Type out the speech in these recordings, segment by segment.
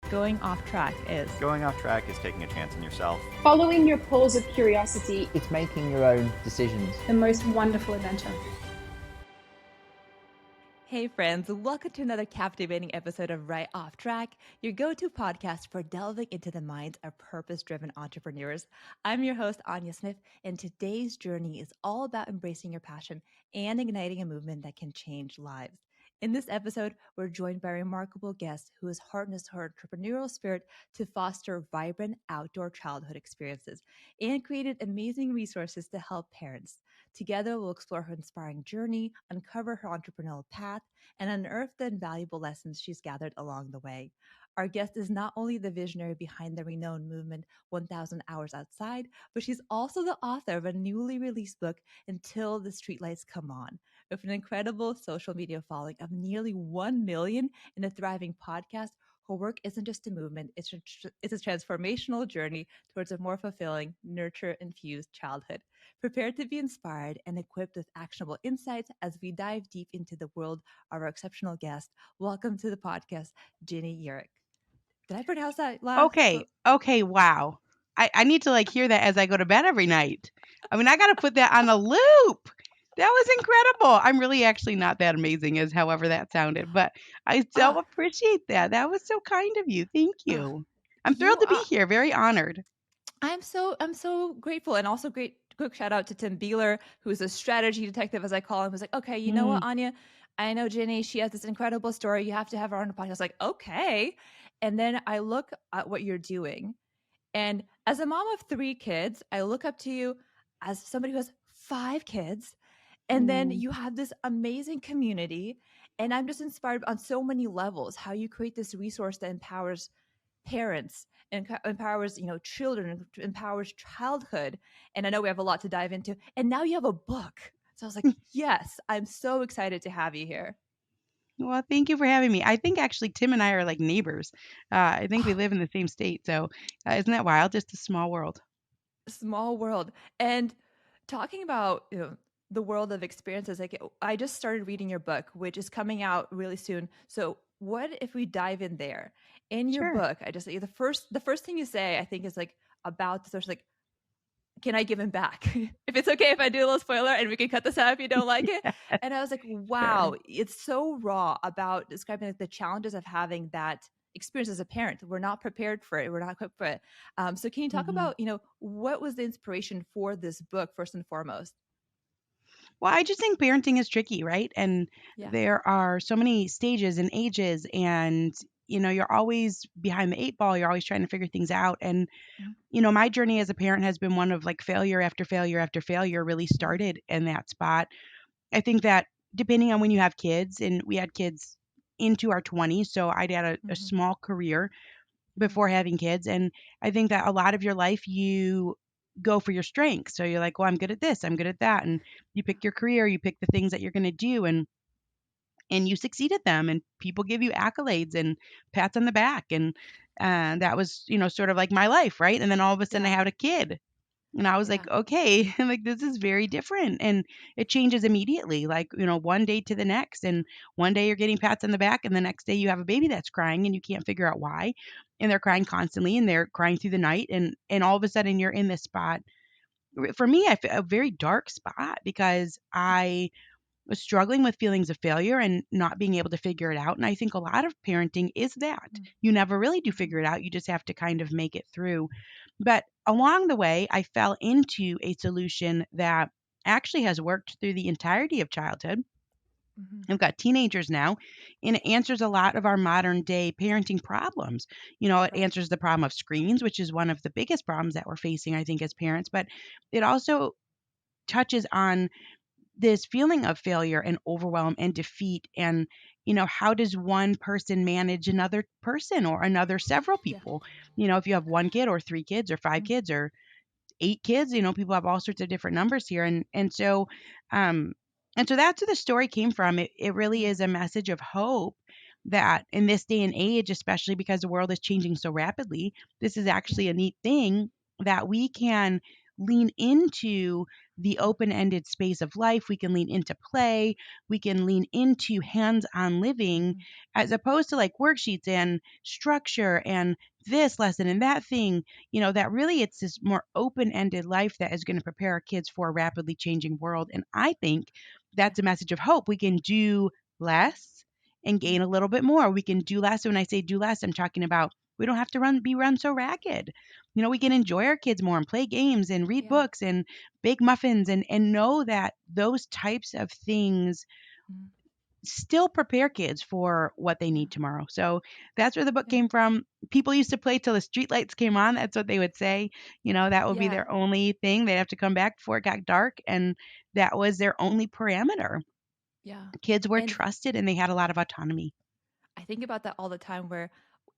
Going off track is. Going off track is taking a chance on yourself. Following your pulse of curiosity. It's making your own decisions. The most wonderful adventure. Hey friends, welcome to another captivating episode of Right Off Track, your go-to podcast for delving into the minds of purpose-driven entrepreneurs. I'm your host, Anya Smith, and today's journey is all about embracing your passion and igniting a movement that can change lives. In this episode, we're joined by a remarkable guest who has harnessed her entrepreneurial spirit to foster vibrant outdoor childhood experiences and created amazing resources to help parents. Together, we'll explore her inspiring journey, uncover her entrepreneurial path, and unearth the invaluable lessons she's gathered along the way. Our guest is not only the visionary behind the renowned movement 1000 Hours Outside, but she's also the author of a newly released book, Until the Streetlights Come On. With an incredible social media following of nearly 1 million and a thriving podcast, her work isn't just a movement, it's a transformational journey towards a more fulfilling, nurture-infused childhood. Prepare to be inspired and equipped with actionable insights as we dive deep into the world of our exceptional guest. Welcome to the podcast, Ginny Yurich. Did I pronounce that last? Okay, wow. I need to hear that as I go to bed every night. I mean, I got to put that on a loop. That was incredible. I'm really actually not that amazing as however that sounded, but I so appreciate that. That was so kind of you. Thank you. I'm thrilled to be here. Very honored. I'm so grateful, and also quick shout out to Tim Beeler, who's a strategy detective, as I call him, who's like, okay, you know what, Anya, I know Ginny, she has this incredible story. You have to have her on the podcast. I was like, okay. And then I look at what you're doing. And as a mom of 3 kids, I look up to you as somebody who has 5 kids. And then you have this amazing community. And I'm just inspired on so many levels how you create this resource that empowers parents and empowers children, empowers childhood. And I know we have a lot to dive into, and now you have a book. So I was like, yes, I'm so excited to have you here. Well, thank you for having me. I think actually Tim and I are like neighbors. I think we live in the same state, so isn't that wild? Just a small world. Small world. And talking about the world of experiences, I just started reading your book, which is coming out really soon. So what if we dive in there? In your book, I just the first thing you say, I think, is about the social, can I give him back? If it's okay if I do a little spoiler, and we can cut this out if you don't like it. And I was like, wow, it's so raw about describing the challenges of having that experience as a parent. We're not prepared for it. We're not equipped for it. So can you talk about, what was the inspiration for this book first and foremost? Well, I just think parenting is tricky, right? And there are so many stages and ages, and you're always behind the 8 ball. You're always trying to figure things out. And my journey as a parent has been one of failure after failure after failure. Really started in that spot. I think that depending on when you have kids, and we had kids into our 20s, so I had a small career before having kids, and I think that a lot of your life you go for your strengths. So you're like, well, I'm good at this, I'm good at that, and you pick your career, you pick the things that you're going to do, and you succeed at them, and people give you accolades and pats on the back, and that was sort of like my life, right? And then all of a sudden I had a kid. And I was like, okay, this is very different. And it changes immediately, one day to the next. And one day you're getting pats on the back, and the next day you have a baby that's crying and you can't figure out why. And they're crying constantly, and they're crying through the night. And all of a sudden you're in this spot. For me, I feel a very dark spot, because I was struggling with feelings of failure and not being able to figure it out. And I think a lot of parenting is that. You never really do figure it out. You just have to kind of make it through. But along the way, I fell into a solution that actually has worked through the entirety of childhood. I've got teenagers now, and it answers a lot of our modern day parenting problems. It answers the problem of screens, which is one of the biggest problems that we're facing, I think, as parents. But it also touches on this feeling of failure and overwhelm and defeat, and how does one person manage another person, or another several people? If you have 1 kid or 3 kids or 5 kids or 8 kids, people have all sorts of different numbers here, and so that's where the story came from. It really is a message of hope that in this day and age, especially because the world is changing so rapidly, this is actually a neat thing that we can lean into the open-ended space of life. We can lean into play. We can lean into hands-on living as opposed to like worksheets and structure and this lesson and that thing, that really it's this more open-ended life that is going to prepare our kids for a rapidly changing world. And I think that's a message of hope. We can do less and gain a little bit more. We can do less. When I say do less, I'm talking about we don't have to be run so ragged. We can enjoy our kids more and play games and read books and bake muffins and know that those types of things still prepare kids for what they need tomorrow. So that's where the book came from. People used to play till the streetlights came on. That's what they would say. That would be their only thing. They'd have to come back before it got dark. And that was their only parameter. Yeah. Kids were trusted and they had a lot of autonomy. I think about that all the time where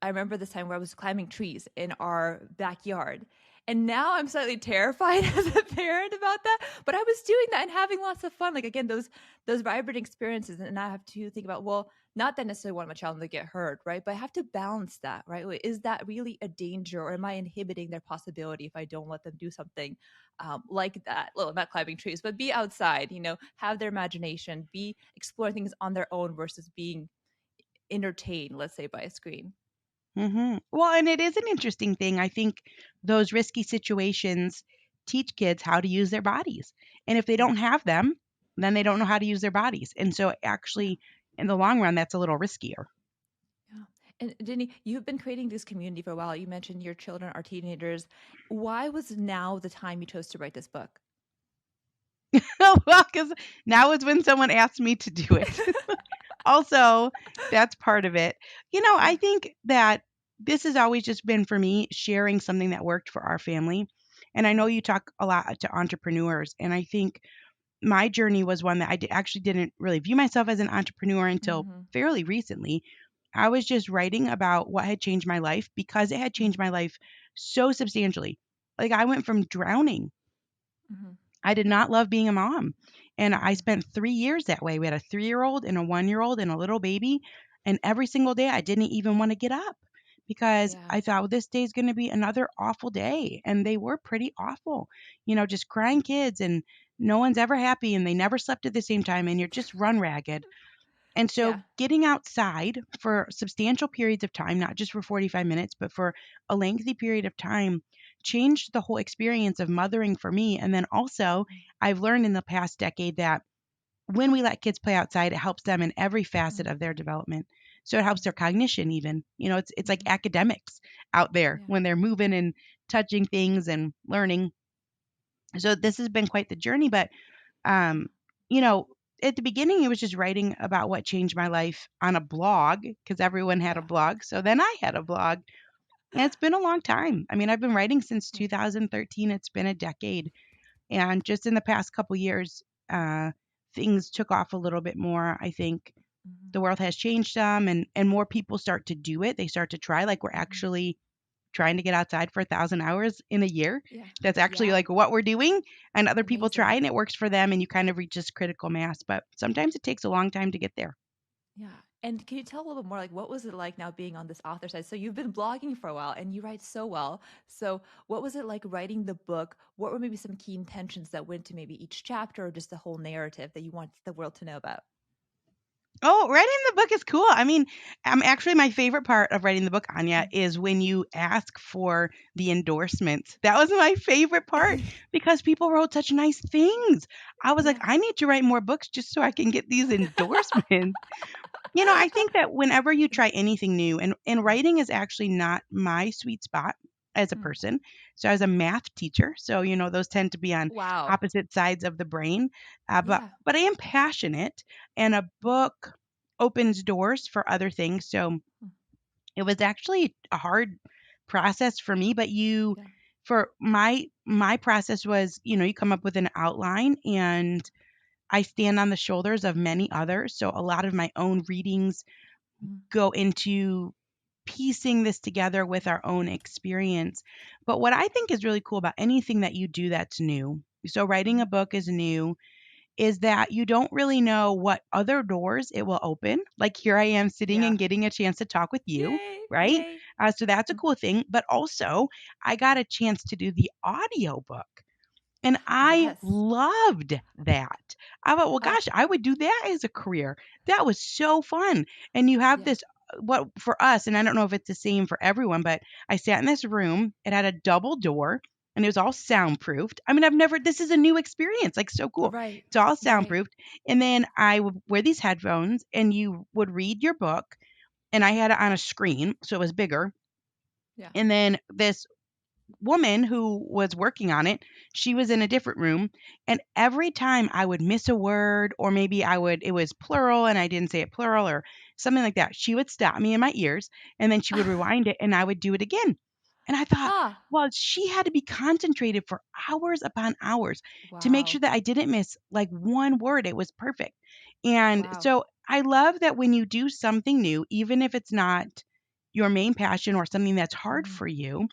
I remember this time where I was climbing trees in our backyard. And now I'm slightly terrified as a parent about that. But I was doing that and having lots of fun. Like, again, those vibrant experiences. And I have to think about, well, not that necessarily want my child to get hurt, right? But I have to balance that, right? Is that really a danger, or am I inhibiting their possibility if I don't let them do something like that? Well, not climbing trees, but be outside, have their imagination, be exploring things on their own versus being entertained, let's say, by a screen. Well, and it is an interesting thing. I think those risky situations teach kids how to use their bodies. And if they don't have them, then they don't know how to use their bodies. And so actually, in the long run, that's a little riskier. Yeah. And Ginny, you've been creating this community for a while. You mentioned your children are teenagers. Why was now the time you chose to write this book? Well, because now is when someone asked me to do it. Also, that's part of it. I think that this has always just been for me sharing something that worked for our family. And I know you talk a lot to entrepreneurs. And I think my journey was one that I actually didn't really view myself as an entrepreneur until fairly recently. I was just writing about what had changed my life because it had changed my life so substantially. Like I went from drowning. I did not love being a mom. And I spent 3 years that way. We had a 3-year-old and a 1-year-old and a little baby. And every single day, I didn't even want to get up because I thought, well, this day is going to be another awful day. And they were pretty awful, just crying kids and no one's ever happy and they never slept at the same time and you're just run ragged. And so getting outside for substantial periods of time, not just for 45 minutes, but for a lengthy period of time, changed the whole experience of mothering for me. And then also, I've learned in the past decade that when we let kids play outside, it helps them in every facet of their development. So it helps their cognition even. It's like academics out there when they're moving and touching things and learning. So this has been quite the journey. But, at the beginning, it was just writing about what changed my life on a blog because everyone had a blog. So then I had a blog. And it's been a long time. I mean, I've been writing since 2013. It's been a decade. And just in the past couple years, things took off a little bit more. I think the world has changed some and more people start to do it. They start to try, like we're actually trying to get outside for 1,000 hours in a year. That's actually like what we're doing. And other people try and it works for them and you kind of reach this critical mass. But sometimes it takes a long time to get there. Yeah. And can you tell a little bit more, like, what was it like now being on this author side? So you've been blogging for a while and you write so well. So what was it like writing the book? What were maybe some key intentions that went to maybe each chapter or just the whole narrative that you want the world to know about? Oh, writing the book is cool. I mean, actually my favorite part of writing the book, Anya, is when you ask for the endorsements. That was my favorite part because people wrote such nice things. I was like, I need to write more books just so I can get these endorsements. I think that whenever you try anything new, and writing is actually not my sweet spot as a person. So I was a math teacher. So, those tend to be on opposite sides of the brain. But I am passionate and a book opens doors for other things. So it was actually a hard process for me, but for my process was, you come up with an outline and I stand on the shoulders of many others. So a lot of my own readings go into piecing this together with our own experience. But what I think is really cool about anything that you do that's new, so writing a book is new, is that you don't really know what other doors it will open. Like here I am sitting and getting a chance to talk with you, right? So that's a cool thing. But also, I got a chance to do the audio book. And I Yes. loved that. I thought, well, Oh, gosh, I would do that as a career. That was so fun. And you have yeah. this, what for us, and I don't know if it's the same for everyone, but I sat in this room. It had a double door and it was all soundproofed. I mean, this is a new experience, like so cool. Right. It's all Right. soundproofed. And then I would wear these headphones and you would read your book. And I had it on a screen, so it was bigger. Yeah. And then this woman who was working on it, she was in a different room. And every time I would miss a word, or maybe it was plural and I didn't say it plural or something like that, she would stop me in my ears and then she would rewind it and I would do it again. And I thought, Ah, well, she had to be concentrated for hours upon hours to make sure wow. that I didn't miss like one word. It was perfect. And Wow. so I love that when you do something new, even if it's not your main passion or something that's hard Mm-hmm. for you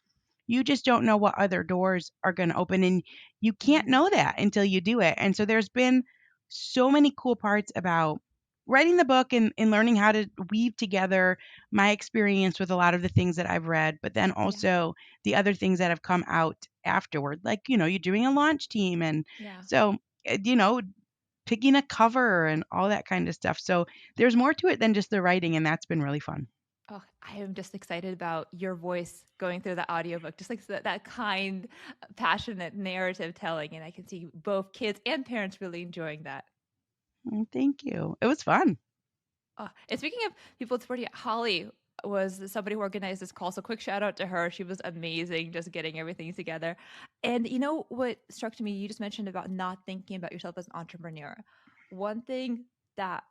just don't know what other doors are going to open, and you can't Mm-hmm. know that until you do it. And so there's been so many cool parts about writing the book and learning how to weave together my experience with a lot of the things that I've read, but then Yeah. also the other things that have come out afterward. Like, you're doing a launch team. And Yeah. so, picking a cover and all that kind of stuff. So there's more to it than just the writing, and that's been really fun. Oh, I am just excited about your voice going through the audiobook, just like that kind, passionate narrative telling. And I can see both kids and parents really enjoying that. Thank you. It was fun. And speaking of people supporting it, Holly was somebody who organized this call. So quick shout out to her. She was amazing just getting everything together. And you know what struck me? You just mentioned about not thinking about yourself as an entrepreneur. One thing that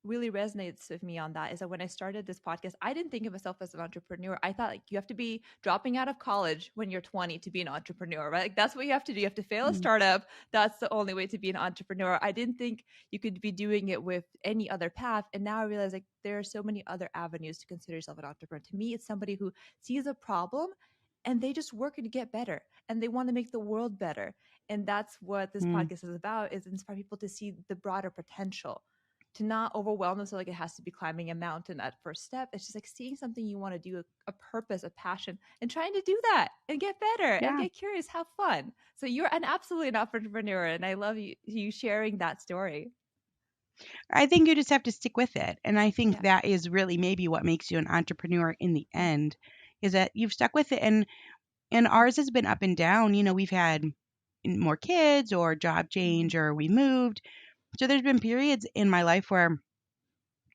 really resonates with me on that is that when I started this podcast, I didn't think of myself as an entrepreneur. I thought like you have to be dropping out of college when you're 20 to be an entrepreneur, right? Like that's what you have to do. You have to fail a Mm, startup. That's the only way to be an entrepreneur. I didn't think you could be doing it with any other path. And now I realize like there are so many other avenues to consider yourself an entrepreneur. To me, it's somebody who sees a problem and they just work to get better and they want to make the world better. And that's what this mm. podcast is about, is inspire people to see the broader potential, to not overwhelm them so like it has to be climbing a mountain at first step. It's just like seeing something you want to do, a purpose, a passion, and trying to do that and get better and Yeah. get curious, have fun. So you're absolutely an entrepreneur, and I love you sharing that story. I think you just have to stick with it. And I think Yeah. that is really maybe what makes you an entrepreneur in the Mm, end, is that you've stuck with it. And ours has been up and down. We've had more kids or job mm, change or we moved. So there's been periods in my life where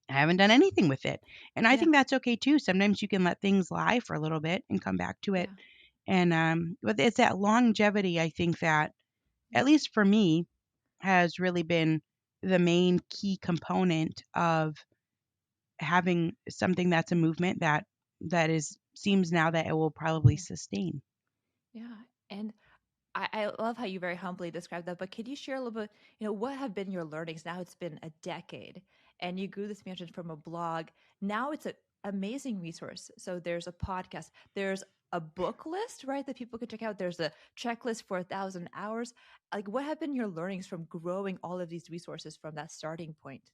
I haven't done anything with it. And I yeah. think that's okay too. Sometimes you can let things lie for a little bit and come back to it. Yeah. And but it's that longevity, I think, that at Mm, least for me has really been the main key component of having something that's a movement that is seems now that it will probably yeah. sustain. Yeah. And I love how you very humbly described that, but could you share a little bit, what have been your learnings? Now it's been a decade and you grew this mission from a blog. Now it's an amazing resource. So there's a podcast, there's a book list, right, that people can check out. There's a checklist for 1,000 hours. Like, what have been your learnings from growing all of these resources from that starting point?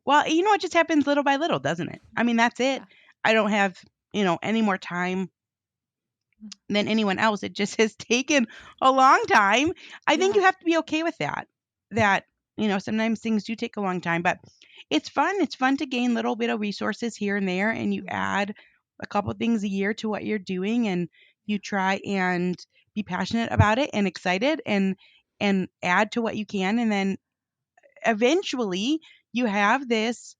Well, it just happens little by little, doesn't it? I mean, that's it. Yeah. I don't have, any more time Mm. than anyone else. It just has taken a long time. I think Yeah. you have to be okay with that. That, sometimes things do take a long time, but it's fun. It's fun to gain little bit of resources here and there, and you Hmm. add a couple things a year to what you're doing, and you try and be passionate about it and excited and add to what you can, and then eventually you have this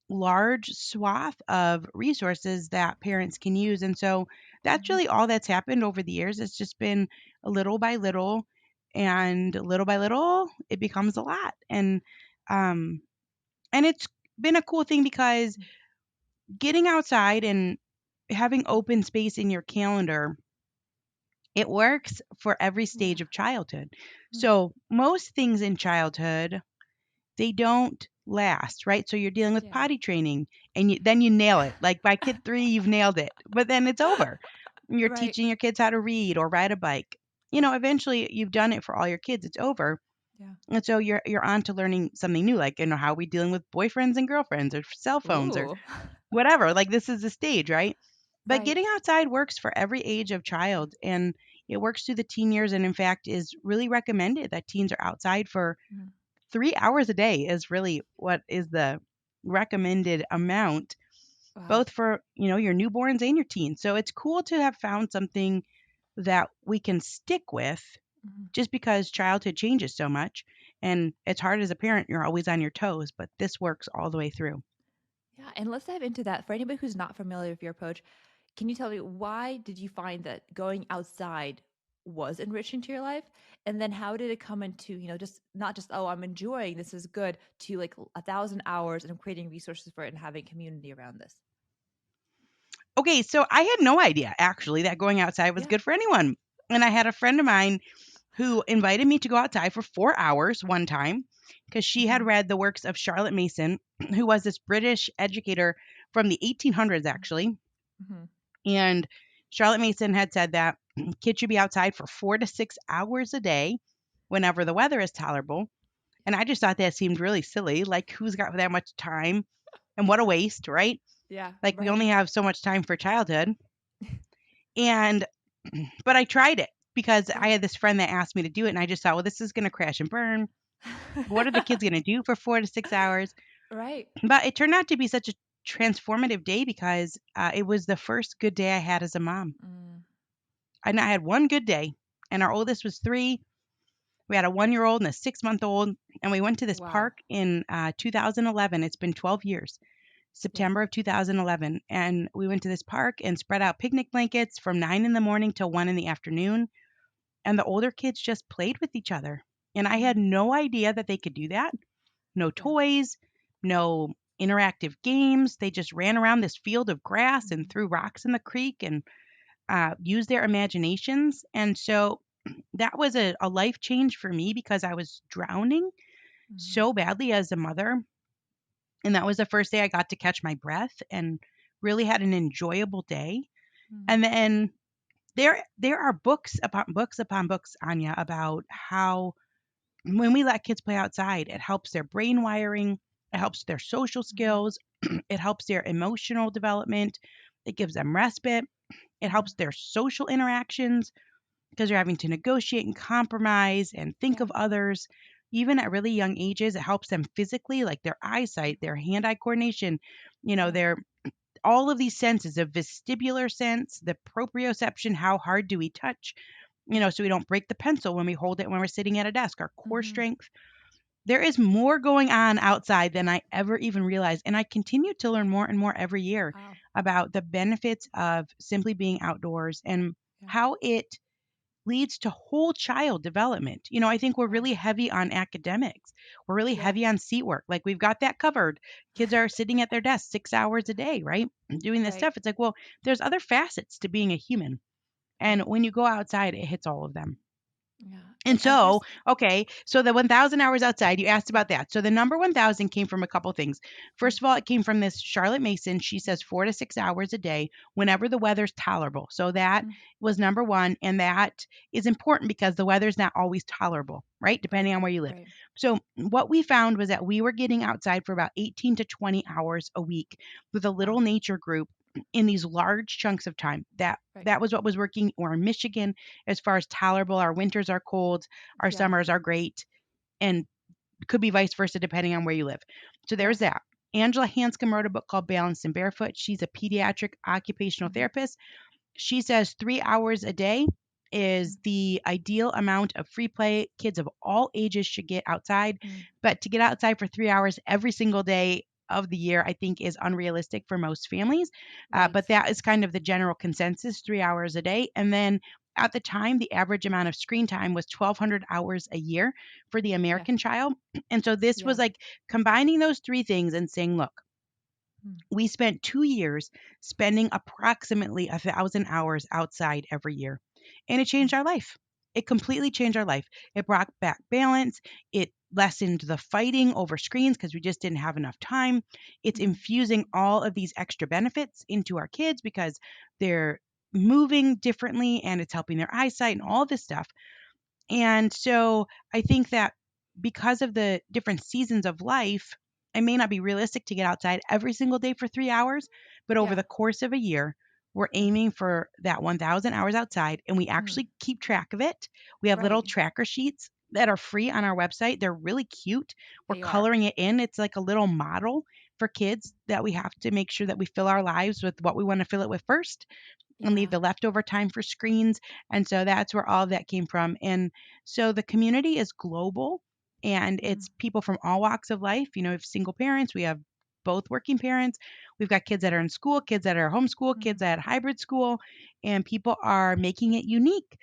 large swath of resources that parents can use. And so that's Hmm. really all that's happened over the years. It's just been a little by little, and little by little, it becomes a lot. Um, and it's been a cool thing because getting outside and having open space in your calendar, it works for every Yeah. stage of childhood. Mm. So most things in childhood, they don't last, right? So you're dealing with Yeah. potty training and then you nail it. Like by kid 3, you've nailed it. But then it's over. You're Right. teaching your kids how to read or ride a bike. Eventually you've done it for all your kids. It's over. Yeah. And so you're on to learning something new, like, how are we dealing with boyfriends and girlfriends or cell phones or Ooh. whatever. Like this is the stage, right? But Right. getting outside works for every age of child, and it works through the teen years, and in fact is really recommended that teens are outside for Mhm. 3 hours a day is really what is the recommended amount, Wow. both for your newborns and your teens. So it's cool to have found something that we can stick with, Mhm. just because childhood changes so much, and it's hard as a parent. You're always on your toes, but this works all the way through. Yeah, and let's dive into that. For anybody who's not familiar with your approach, can you tell me why did you find that going outside was enriching to your life? And then how did it come into, just not just, oh, I'm enjoying this is good, to like 1,000 hours and creating resources for it and having community around this? Okay, so I had no idea actually that going outside was Yeah. good for anyone. And I had a friend of mine who invited me to go outside for 4 hours one time because she had Mm-hmm. read the works of Charlotte Mason, who was this British educator from the 1800s, actually. Mm-hmm. And Charlotte Mason had said that kids should be outside for 4 to 6 hours a day whenever the weather is tolerable. And I just thought that seemed really silly. Like, who's got that much time? And what a waste, right? Yeah. Like, we only Right. have so much time for childhood. And, but I tried it because Yeah. I had this friend that asked me to do it. And I just thought, well, this is going to crash and burn. What are the kids going to do for 4 to 6 hours? Right. But it turned out to be such a transformative day because it was the first good day I had as a mom. Mm. And I had one good day, and our oldest was 3. We had a 1-year-old and a 6-month-old, and we went to this Wow. park in 2011. It's been 12 years, Yeah. September of 2011. And we went to this park and spread out picnic blankets from 9 in the morning till 1 in the afternoon. And the older kids just played with each other. And I had Mm. no idea that they could do that. No Yeah. toys, no interactive games. They just ran around this field of grass and Mm. threw rocks in the creek and used their imaginations. And so that was a life change for me because I was drowning Mm. so badly as a mother. And that was the first day I got to catch my breath and really had an enjoyable day. Mm. And then there are books upon books, Anya, about how when we let kids play outside, it helps their brain wiring, it helps their social Mm. skills, it helps their emotional development, it gives them respite, it Mm. helps their social interactions because you're having to negotiate and compromise and think Yeah. of others. Even at really young ages, it helps them physically, like their eyesight, their hand eye coordination, Yeah. their all of these senses, the vestibular sense, the proprioception, how hard do we touch, so we don't break the pencil when we hold it when we're sitting at a desk, our core Mm-hmm. strength. There is more going on outside than I ever even realized. And I continue to learn more and more every year Wow. about the benefits of simply being outdoors and Yeah. how it leads to whole child development. I think we're Wow. really heavy on academics. We're really Yeah. heavy on seat work. Like, we've got that covered. Kids are sitting at their desks 6 hours a day, right? Doing this Right. stuff. It's like, well, there's other facets to being a human. And Right. when you go outside, it hits all of them. Yeah. And And I'm curious. so, okay, so the 1,000 hours outside, you asked about that. So the number 1,000 came from a couple things. Mm. First of all, it came from this Charlotte Mason. She says 4 to 6 hours a day whenever the weather's tolerable. So that Mm. was number one. And that is important because the weather's not always tolerable, right? Right. Depending on where you live. Right. So what we found was that we were getting outside for about 18 to 20 hours a week with a little Wow. nature group in these large chunks of time. That Right. that was what was working. Or in Michigan, as far as tolerable, our winters are cold, our Yeah. summers are great, and could be vice versa depending on where you live. So Yeah. there's that. Angela Hanscom wrote a book called Balanced and Barefoot. She's a pediatric occupational Mm-hmm. therapist. She says 3 hours a day is the ideal amount of free play kids of all ages should get outside. Mm-hmm. But to get outside for 3 hours every single day of the year, I think is unrealistic for most families. Right. But that is kind of the general consensus, 3 hours a day. And then at the time, the average amount of screen time was 1,200 hours a year for the Yeah. American child. And so this Yeah. was like combining those three things and saying, look, Mm. we spent 2 years spending approximately 1,000 hours outside every year, and it Mm. changed our life. It completely changed our life. It brought back balance. It lessened the fighting over screens because we just didn't have enough time. It's Mm-hmm. infusing all of these extra benefits into our kids because they're moving differently and it's helping their eyesight and all this stuff. And so I think that because of the different seasons of life, it may not be realistic to get outside every single day for 3 hours, but over Yeah. the course of a year, we're aiming for that 1,000 hours outside, and we actually keep track of it. We have little Right. tracker sheets that are free on our website. They're really cute. We're They are. coloring it in. It's like a little model for kids that we have to make sure that we fill our lives with what we want to fill it with first and leave Yeah. the leftover time for screens. And so that's where all of that came from. And so the community is global and it's people from all walks of life. You know, we have single parents, we have both working parents, we've got kids that are in school, kids that are homeschool, kids at hybrid school, and people are making it unique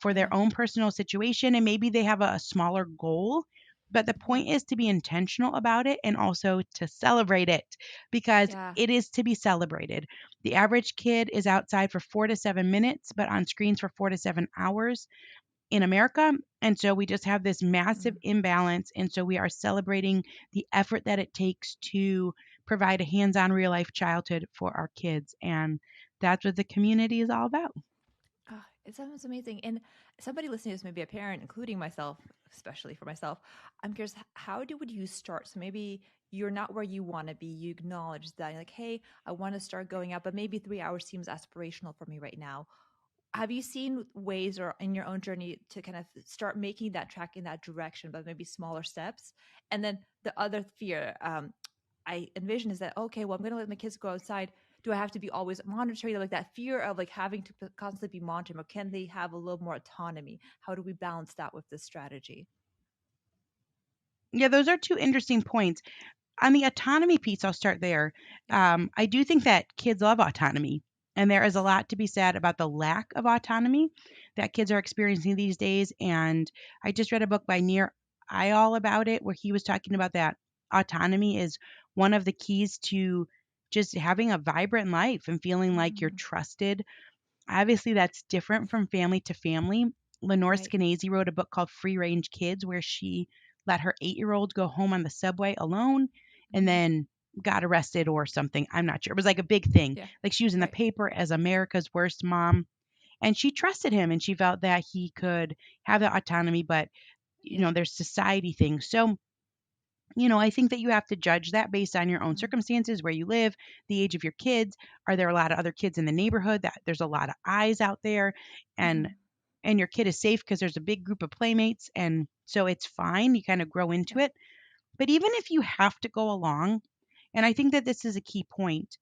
for Yeah. their own personal situation. And maybe they have a smaller goal. But the Yeah. point is to be intentional about it and also to celebrate it because Yeah. it is to be celebrated. The average kid is outside for 4 to 7 minutes, but on screens for 4 to 7 hours in America. And so we just have this massive imbalance. And so we are celebrating the effort that it takes to provide a hands on real life childhood for our kids. And that's what the community is all about. Oh, it sounds amazing. And somebody listening to this, maybe a parent, including myself, especially for myself, I'm curious, would you start? So maybe you're not where you want to be. You acknowledge that, you're like, hey, I want to start going out, but maybe 3 hours seems aspirational for me right now. Have you seen ways or in your own journey to kind of start making that track in that direction, but maybe smaller steps? And then the other fear I envision is that, okay, well, I'm going to let my kids go outside. Do I have to be always monitoring them? Like that fear of like having to constantly be monitoring, or can they have a little more autonomy? How do we balance that with this strategy? Yeah, those are two interesting points. On the autonomy piece, I'll start there. Yeah. I do think that kids love autonomy, and there is a Yes. lot to be said about the lack of autonomy that kids are experiencing these days. And I just read a book by Near Eyal about it, where he was talking about that autonomy is one of the keys to just having a vibrant life and feeling like you're trusted. Obviously, that's different from family to family. Lenore Right. Skenazy wrote a book called Free Range Kids, where she let her 8-year-old go home on the subway alone and then got arrested or something. I'm not sure. It was like a big thing. Yeah. Like she was in the Right. paper as America's worst mom. And she trusted him and she felt that he could have the autonomy, but Yeah. there's society things. So I think that you have to judge that based on your own circumstances, where you live, the age of your kids. Are there a lot of other kids in the neighborhood that there's a lot of eyes out there and your kid is safe because there's a big group of playmates and so it's fine. You kind of grow into Yeah. it. But even if you have to go along, and I think that this is a key point,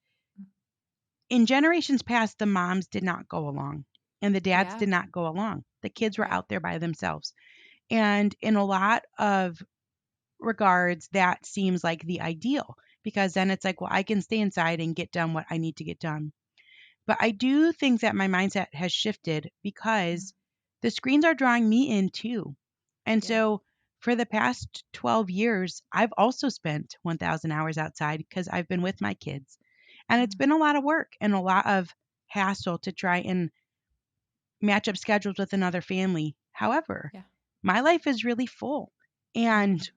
in generations past, the moms did not go along and the dads Yeah. did not go along. The kids were Right. out there by themselves. And in a lot of regards, that seems like the ideal because then it's like, well, I can stay inside and get done what I need to get done. But I do think that my mindset has shifted because the screens are drawing me in too. And Yeah. so for the past 12 years, I've also spent 1,000 hours outside because I've been with my kids. And it's been a lot of work and a lot of hassle to try and match up schedules with another family. However, Yeah. my life is really full. And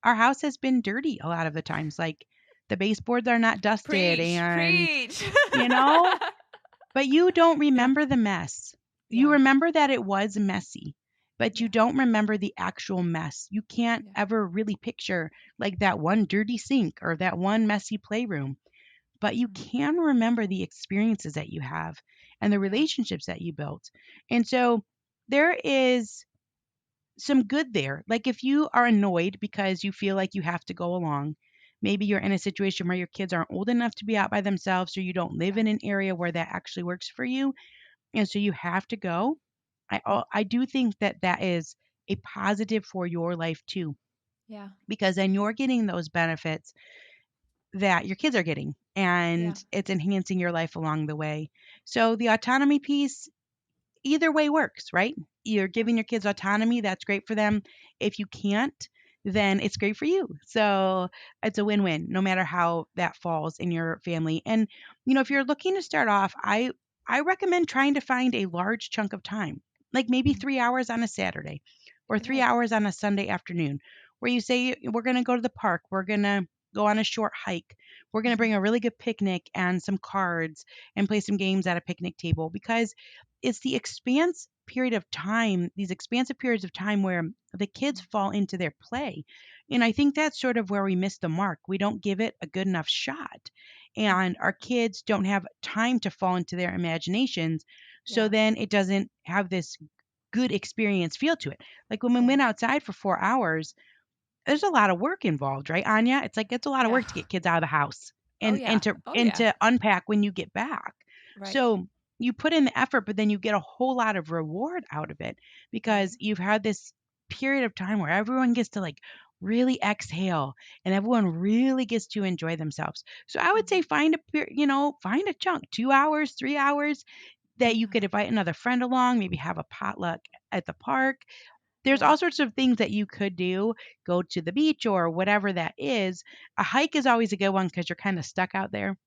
our house has been dirty a lot of the times. Like the baseboards are not dusted Preach. and, Preach. you know, but you don't Yeah. remember the mess. You Yeah. remember that it was messy, but you Yeah. don't remember the actual mess. You can't Yeah. ever really picture like that one dirty sink or that one messy playroom, but you can remember the experiences that you have and the Yeah. relationships that you built. And so there is some good there. Like if you are annoyed because you feel like you have to go along, maybe you're in a situation where your kids aren't old enough to be out by themselves or you don't live Yeah. in an area where that actually works for you and so you have to go. I do think that that is a positive for your life too Yeah. because then you're getting those benefits that your kids are getting Yeah. and it's enhancing your life along the way. So the autonomy piece either way works, right? You're Yeah. giving your kids autonomy, that's great for them. If you can't, then it's great for you. So it's a win-win no matter how that falls in your family. And if you're looking to start off, I recommend trying to find a large chunk of time. Like maybe 3 hours on a Saturday or 3 Right. hours on a Sunday afternoon where you say we're going to go to the park, we're going to go on a short hike. We're going to bring a really good picnic and some cards and play some games at a picnic table because it's the expanse period of time, these expansive periods of time where the kids fall into their play. And I think that's sort of where we miss the mark. We don't give it a good enough shot. and our kids don't have time to fall into their imaginations. So Yeah. then it doesn't have this good experience feel to it. Like when we Yeah. went outside for 4 hours, there's a lot of work involved, right, Anya? It's like it's a lot of Yeah. work to get kids out of the house Oh and yeah. and to Oh and yeah. to unpack when you get back. Right. So you put in the effort, but then you get a whole lot of reward out of it Right. because you've had this period of time where everyone gets to like really exhale and everyone really gets to enjoy themselves. So I would say find a chunk, 2 hours, 3 hours that you Mm-hmm. could invite another friend along, maybe have a potluck at the park. There's Yeah. all sorts of things that you could do. Go to the beach or whatever that is. A hike is always a good one because you're kind of stuck out there.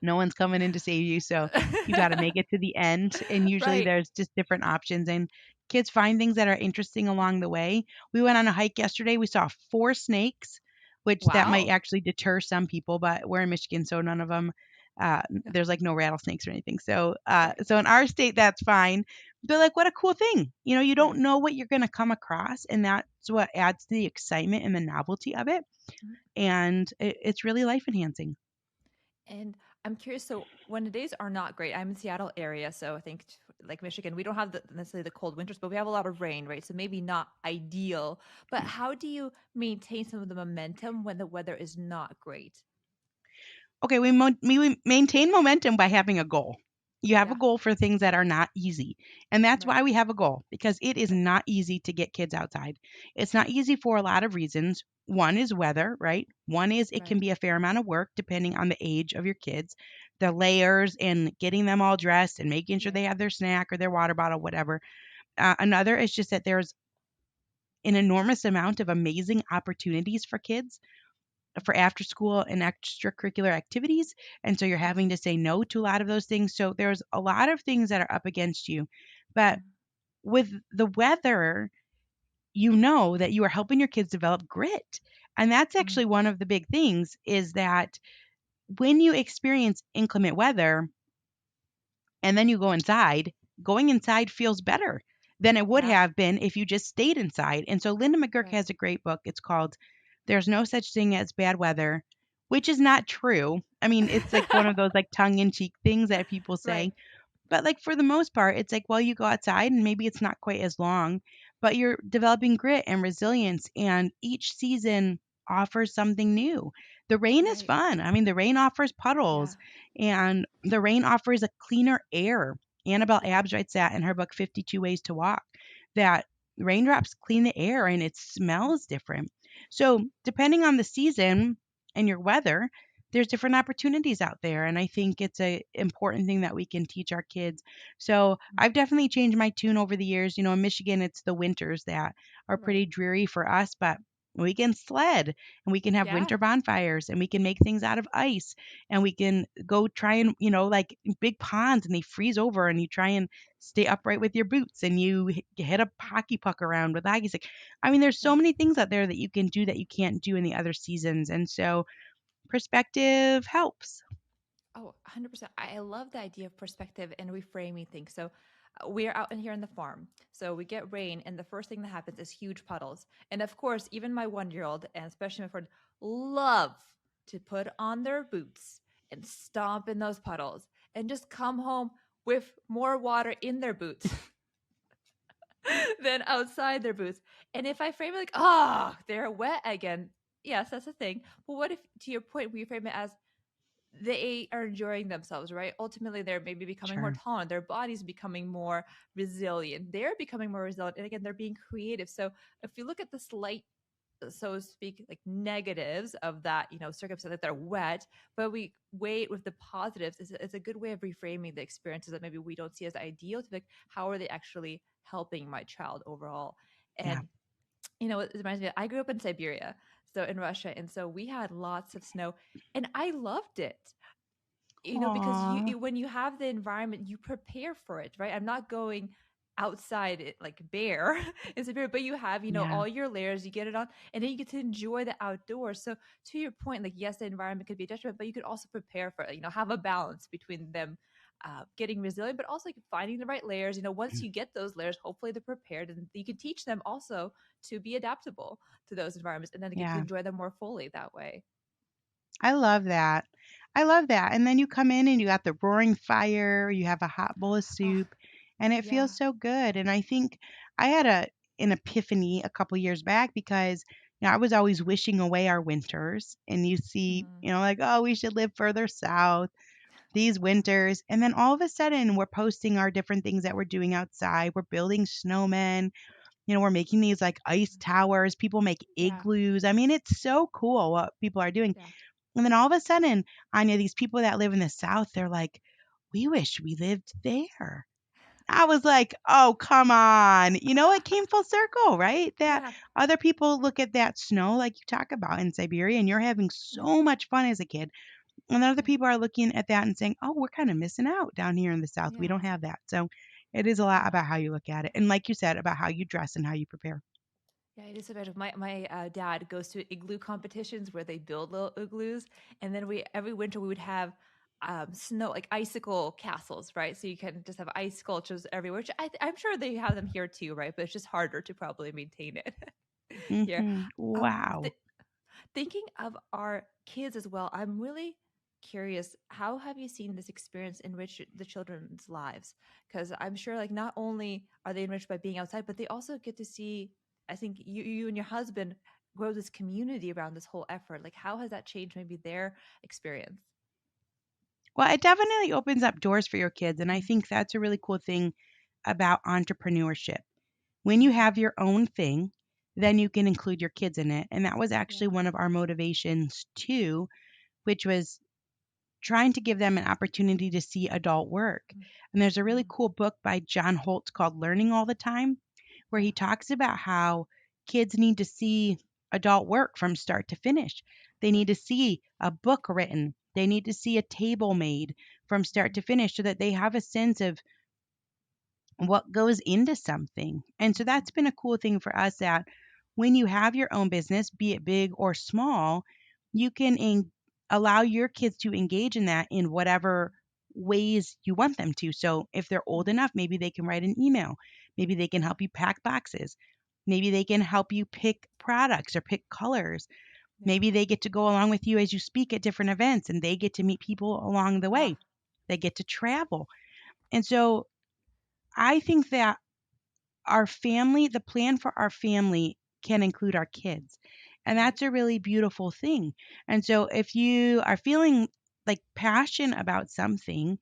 No one's coming in to save you, so you got to make it to the end. And usually Right. there's just different options, and kids find things that are interesting along the way. We went on a hike yesterday. We saw 4 snakes, which that might Wow. actually deter some people, but we're in Michigan, so none of them. Yeah. There's like no rattlesnakes or anything. So, Right. so in our state, that's fine. But like, what a cool thing! You Right. don't know what you're gonna come across, and that's what adds to the excitement and the novelty of it. Mhm. And it's really life enhancing. And I'm curious. So when the days are not great, I'm in Seattle area, so I think like Michigan, we don't have necessarily the cold winters, but we have a lot of rain, right? So maybe not ideal. But how do you maintain some of the momentum when the weather is not great? Okay, we maintain momentum by having a goal. You have a Yeah. goal for things that are not easy. And that's Right. why we have a goal because it is Right. not easy to get kids outside. It's not Yeah. easy for a lot of reasons. One is weather, right? One is it Right. can be a fair amount of work depending on the age of your kids, the layers and getting them all dressed and making sure Yeah. they have their snack or their water bottle, whatever. Another is just that there's an enormous amount of amazing opportunities for kids for after school and extracurricular activities. And so you're Yes. having to say no to a lot of those things. So there's a lot of things that are up against you. But Mm. with the weather, you know that you are helping your kids develop grit. And that's Mm. actually one of the big things is that when you experience inclement weather, and then you go inside, going inside feels better than it would Yeah. have been if you just stayed inside. And so Linda McGurk Right. has a great book. It's called There's No Such Thing as Bad Weather, which is not true. I mean, it's like one of those like tongue in cheek things that people Right. say. But like for the most part, it's like, well, you go outside and maybe it's not quite as long, but you're developing grit and resilience, and each season offers something new. The rain is Right. fun. I mean, the rain offers Yeah. puddles, and the rain offers a cleaner air. Annabelle Yeah. Abbs writes that in her book 52 Ways to Walk, that raindrops clean the air and it smells different. So, depending on the season and your weather, there's different opportunities out there, and I think it's a important thing that we can teach our kids. So Mm. I've definitely changed my tune over the years. In Michigan it's the winters that are Right. pretty dreary for us, but we can sled and we can have Yeah. winter bonfires and we can make things out of ice and we can go try and like big ponds and they freeze over and you try and stay upright with your boots and you hit a hockey puck around with a hockey stick. I mean, there's Yeah. so many things out there that you can do that you can't do in the other seasons, and so perspective helps. Oh, 100%. I love the idea of perspective and reframing things. So we're out in here in the farm. So we get rain, and the first thing that happens is huge puddles. And of course, even my 1 year old, and especially my friend, love to put on their boots and stomp in those puddles and just come home with more water in their boots than outside their boots. And if I frame it like, oh, they're wet again, yes, that's a thing. But what if, to your point, we frame it as they are enjoying themselves, right? Ultimately, they're maybe becoming more Sure. tolerant. Their body's becoming more resilient. They're becoming more resilient. And again, they're being creative. So if you look at the slight, so to speak, like negatives of that, circumstance that they're wet, but we weigh it with the positives, it's a good way of reframing the experiences that maybe we don't see as ideal to be like, how are they actually helping my child overall? Yeah. And it reminds me, I grew up in Siberia, so in Russia, and so we had lots of snow, and I loved it. Because Aw. when you have the environment, you prepare for it, right? I'm not going outside it like bare in Siberia, but you have, Yeah. all your layers, you get it on, and then you get to enjoy the outdoors. So to your point, like yes, the environment could be a detriment, but you could also prepare for it, have a balance between them. Getting resilient, but also like finding the right layers. Once you get those layers, hopefully they're prepared, and you can teach them also to be adaptable to those environments, and then they get to Yeah. enjoy them more fully that way. I love that. I love that. And then you come in and you got the roaring fire, you have a hot bowl of Oh, soup, and it yeah. feels so good. And I think I had an epiphany a couple years back because I was always wishing away our winters, and you see, Mm, like, oh, we should live further south these winters. And then all of a sudden, we're posting our different things that we're doing outside. We're building snowmen. We're making these like ice towers. People make yeah. igloos. I mean, it's so cool what people are doing. Yeah. And then all of a sudden, Anya, these people that live in the South, they're like, we wish we lived there. I was like, oh, come on. It came full circle, right? That Yeah. other people look at that snow like you talk about in Siberia, and you're having Mhm. so much fun as a kid. And then other Yeah. people are looking at that and saying, oh, we're kind of missing out down here in the South. We don't Yeah. have that. So it is a lot Yeah. about how you look at it. And like you said, about how you dress and how you prepare. Yeah, it is a bit. My dad goes to igloo competitions where they build little igloos, and then we every winter we would have snow like icicle castles, right? So you can just have ice sculptures everywhere. Which I'm sure they have them here too, right? But it's just harder to probably maintain it here. Wow. Thinking of our kids as well, I'm really curious. How have you seen this experience enrich the children's lives? Because I'm sure, like, not only are they enriched by being outside, but they also get to see. I think you and your husband grow this community around this whole effort. Like, how has that changed maybe their experience? Well, it definitely opens up doors for your kids. And I Mm, think that's a really cool thing about entrepreneurship. When you have your own thing, then you can include your kids in it. And that was actually yeah. one of our motivations too, which was trying to give them an opportunity to see adult work. Mm, And there's a really mm, cool book by John Holtz called Learning All the Time, where yeah. he talks about how kids need to see adult work from start to finish. They need Right. to see a book written. They need to see a table made from start Mm, to finish so that they have a sense of what goes into something. And so mhm, that's been a cool thing for us that when you have your own business, be it big or small, you can allow your kids to engage in that in whatever ways you want them to. So if they're mm, old enough, maybe they can write an email. Maybe they can yeah. help you pack boxes. Maybe they can help you pick products or pick colors. Yeah. Maybe they get to go along with you as you speak at different events and they get to meet people along the Ah, way. They get to travel. And so I think that the plan for our family can include our kids. And right. that's a really beautiful thing. And so if you are feeling like passion about something,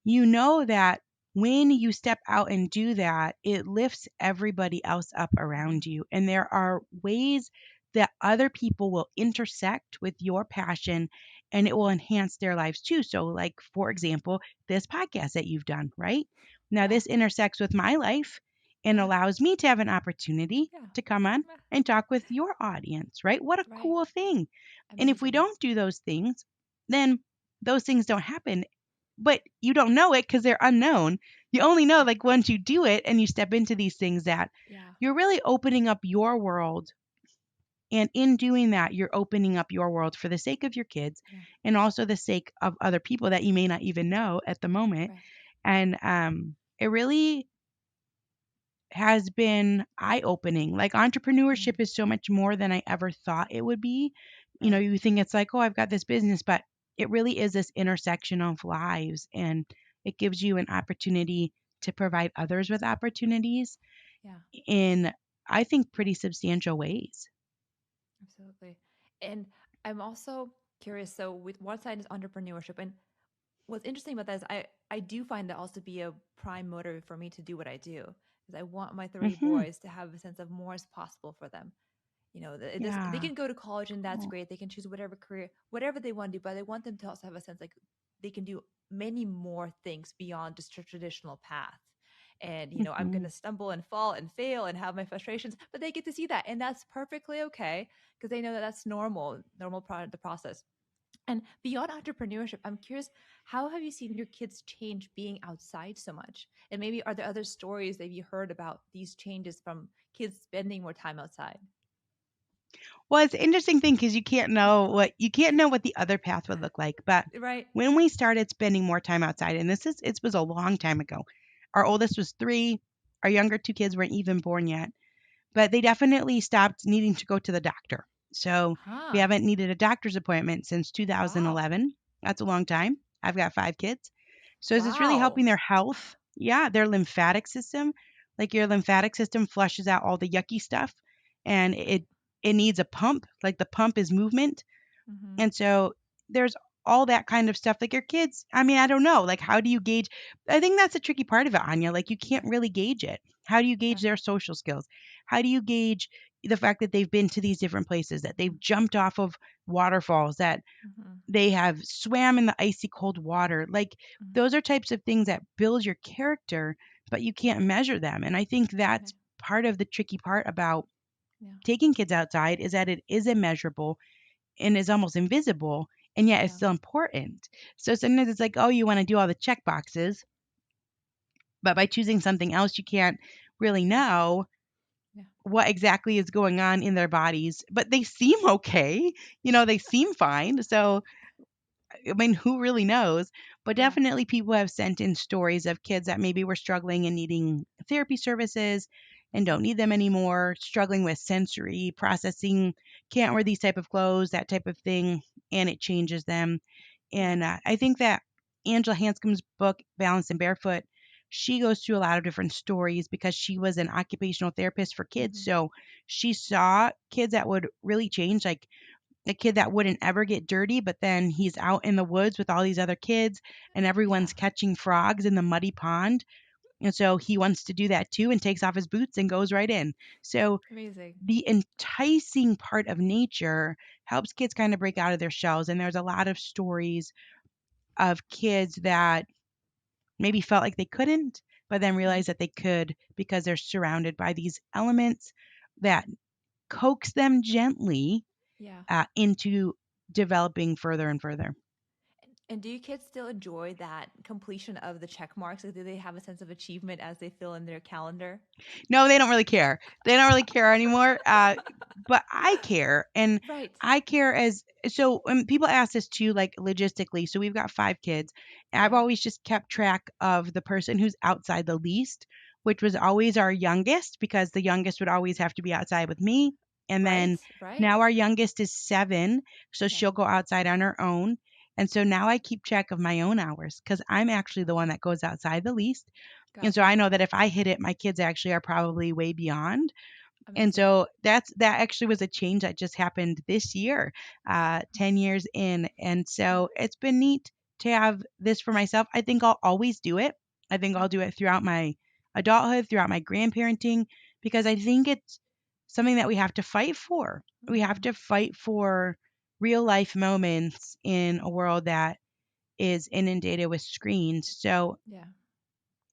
you know that when you step out and do that, it lifts everybody else up Mm, around you. And there are ways that other people will intersect with your passion and it will enhance their lives too. So, like, for mm, example, this podcast that you've done, right? Now, yeah. this intersects with my life and Yeah. allows me to have an opportunity Yeah. to come on Yeah. and talk with your audience, right? What a Right. cool thing. And if we Amazing. don't do those things, then those things don't happen, but you don't know it because they're unknown. You only know Yeah. like once you do it and you step into these things that Yeah. you're really opening up your world. And in doing that, you're opening up your world for the sake of your kids Yeah. and also the sake of other people that you may not even know at the moment. Right. And it really has been eye opening. Like Mm, entrepreneurship is so much more than I ever thought it would be. right. You think it's like, oh, I've got this business, but it really is this intersection of lives and it gives you an opportunity to provide others with opportunities Yeah. in, I think, pretty substantial ways. Absolutely. And I'm also curious. So, with one side is entrepreneurship, and what's interesting about that is I do find that also be a prime motive for me to do what I do because I want my three Hmm. boys to have a sense of more is possible for them. They Yeah. can go to college and that's Cool. great. They can choose whatever career, whatever they want to do, but I want them to also have a sense like they can do many more things beyond just a traditional path. And I'm going Hmm. to stumble and fall and fail and have my frustrations, but they get to see that, and that's perfectly okay because they know that that's normal part of the process. And beyond entrepreneurship, I'm curious, how have you seen your kids change being outside so much? And maybe are there other stories that you heard about these changes from kids spending more time outside? Well, it's an interesting thing because you can't know what the other path would look like. But Right. when we started spending more time outside, and it was a long time ago. Our oldest was 3. Our younger 2 kids weren't even born yet, but they definitely stopped needing to go to the doctor. So we Huh. haven't needed a doctor's appointment since Wow. 2011. That's a long time. I've got 5 kids. So is this really Wow. helping their health? Yeah, their lymphatic system. Like your lymphatic system flushes out all the yucky stuff and it needs a pump. Like the pump is movement. Mm-hmm. And so there's all that kind of stuff. Like your kids, I mean, I don't know. Like how do you gauge? I think that's a tricky part of it, Anya. Like you can't Yeah. really gauge it. How do you Yeah. gauge their social skills? How do you gauge the fact that they've been to these different places, that they've jumped off of waterfalls, that Mm-hmm. they have swam in the icy cold water? Like Mm-hmm. those are types of things that build your character, but you can't measure them. And I think Okay. that's part of the tricky part about Yeah. taking kids outside is that it is immeasurable and is almost invisible, and yet it's Yeah. still important. So sometimes it's like, oh, you want to do all the check boxes, but by choosing something else, you can't really know Yeah. what exactly is going on in their bodies, but they seem okay. They seem fine. So I mean, who really knows? But Yeah. definitely people have sent in stories of kids that maybe were struggling and needing therapy services and don't need them anymore, struggling with sensory processing, can't wear Yeah. these type of clothes, that type of thing, and it changes them. Yeah. And I think that Angela Hanscom's book, Balanced and Barefoot, she goes through a lot of different stories because she was an occupational therapist for kids. Mm-hmm. So she saw kids that would really change, like a kid that wouldn't ever get dirty, but then he's out in the woods with all these other kids and Yeah. everyone's catching frogs in the muddy pond. And so he wants to do that too and takes off his boots and goes right in. So Amazing. the enticing part of nature helps kids kind of break out of their shells. And there's a lot of stories of kids that maybe felt like they couldn't, but then Mm-hmm. realized that they could because they're surrounded by these elements that coax them gently Yeah. into developing further and further. And do you kids still enjoy that completion of the check marks? Like, do they have a sense of achievement as they fill in their calendar? No, they don't really care. They don't really care anymore. But I care, and Right. I care as so. When people ask this too, like logistically, so we've got 5 kids. And I've Yeah. always just kept track of the person who's outside the least, which was always our youngest, because the youngest would always have to be outside with me. And Right. then Right. now our youngest is 7, so Yeah. she'll go outside on her own. And so now I keep track of my own hours because I'm actually the one that goes outside the least. And so Gotcha. I know that if I hit it, my kids actually are probably way beyond. And Amazing. so that actually was a change that just happened this year, 10 years in. And Yeah. so it's been neat to have this for myself. I think I'll always do it. I think Yeah. I'll do it throughout my adulthood, throughout my grandparenting, because I think it's something that we have to fight for. We have Mm-hmm. to fight for real life moments in a world that is inundated with screens. So Yeah.